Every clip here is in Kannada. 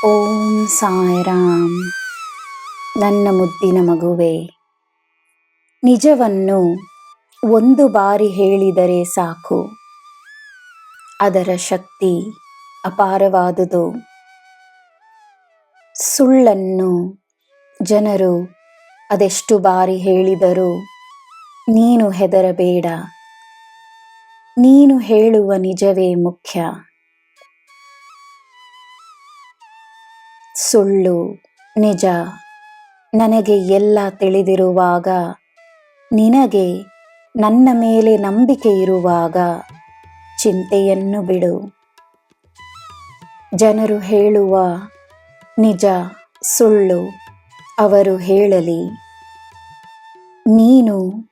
ಓಂ ಸಾಯಿರಾಮ್. ನನ್ನ ಮುದ್ದಿನ ಮಗುವೆ, ನಿಜವನ್ನು ಒಂದು ಬಾರಿ ಹೇಳಿದರೆ ಸಾಕು. ಅದರ ಶಕ್ತಿ ಅಪಾರವಾದುದು. ಸುಳ್ಳನ್ನು ಜನರು ಅದೆಷ್ಟು ಬಾರಿ ಹೇಳಿದರೂ ನೀನು ಹೆದರಬೇಡ. ನೀನು ಹೇಳುವ ನಿಜವೇ ಮುಖ್ಯ. ಸುಳ್ಳು ನಿಜ ನನಗೆ ಎಲ್ಲ ತಿಳಿದಿರುವಾಗ, ನಿನಗೆ ನನ್ನ ಮೇಲೆ ನಂಬಿಕೆ ಇರುವಾಗ ಚಿಂತೆಯನ್ನು ಬಿಡು. ಜನರು ಹೇಳುವ ನಿಜ ಸುಳ್ಳು ಅವರು ಹೇಳಲಿ. ನೀನು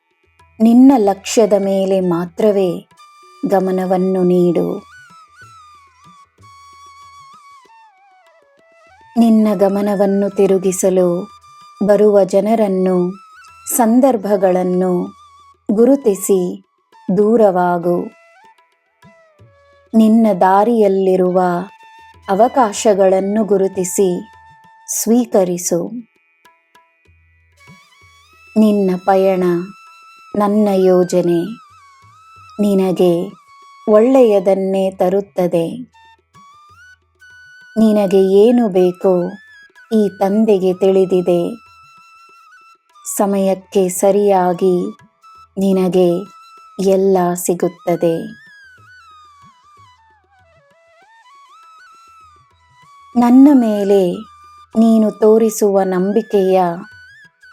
ನಿನ್ನ ಲಕ್ಷ್ಯದ ಮೇಲೆ ಮಾತ್ರವೇ ಗಮನವನ್ನು ನೀಡು. ನಿನ್ನ ಗಮನವನ್ನು ತಿರುಗಿಸಲು ಬರುವ ಜನರನ್ನು, ಸಂದರ್ಭಗಳನ್ನು ಗುರುತಿಸಿ ದೂರವಾಗು. ನಿನ್ನ ದಾರಿಯಲ್ಲಿರುವ ಅವಕಾಶಗಳನ್ನು ಗುರುತಿಸಿ ಸ್ವೀಕರಿಸು. ನಿನ್ನ ಪಯಣ ನನ್ನ ಯೋಜನೆ ನಿನಗೆ ಒಳ್ಳೆಯದನ್ನೇ ತರುತ್ತದೆ. ನಿನಗೆ ಏನು ಬೇಕೋ ಈ ತಂದೆಗೆ ತಿಳಿದಿದೆ. ಸಮಯಕ್ಕೆ ಸರಿಯಾಗಿ ನಿನಗೆ ಎಲ್ಲ ಸಿಗುತ್ತದೆ. ನನ್ನ ಮೇಲೆ ನೀನು ತೋರಿಸುವ ನಂಬಿಕೆಯ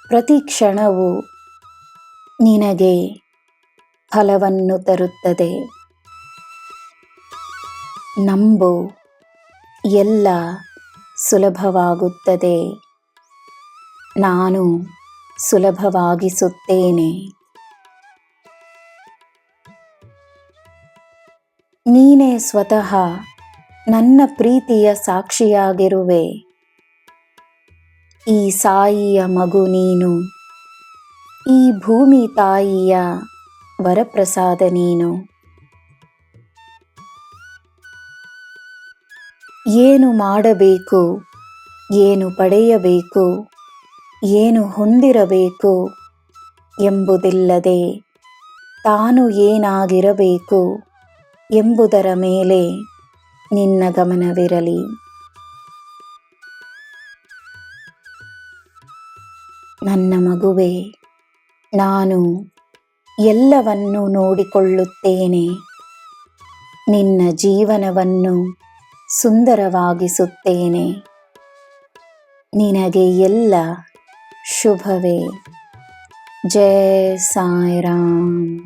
ಪ್ರತಿ ಕ್ಷಣವೂ ನಿನಗೆ ಫಲವನ್ನು ತರುತ್ತದೆ. ನಂಬು, ಎಲ್ಲ ಸುಲಭವಾಗುತ್ತದೆ. ನಾನು ಸುಲಭವಾಗಿಸುತ್ತೇನೆ. ನೀನೇ ಸ್ವತಃ ನನ್ನ ಪ್ರೀತಿಯ ಸಾಕ್ಷಿಯಾಗಿರುವೆ. ಈ ಸಾಯಿಯ ಮಗು ನೀನು. ಈ ಭೂಮಿ ತಾಯಿಯ ವರಪ್ರಸಾದ ನೀನು. ಏನು ಮಾಡಬೇಕು, ಏನು ಪಡೆಯಬೇಕು, ಏನು ಹೊಂದಿರಬೇಕು ಎಂಬುದಿಲ್ಲದೆ ತಾನು ಏನಾಗಿರಬೇಕು ಎಂಬುದರ ಮೇಲೆ ನಿನ್ನ ಗಮನವಿರಲಿ. ನನ್ನ ಮಗುವೆ, ನಾನು ಎಲ್ಲವನ್ನೂ ನೋಡಿಕೊಳ್ಳುತ್ತೇನೆ. ನಿನ್ನ ಜೀವನವನ್ನು ಸುಂದರವಾಗಿಸುತ್ತೇನೆ. ನಿನಗೆ ಎಲ್ಲ ಶುಭವೇ. ಜೈ ಸಾಯಿರಾಮ್.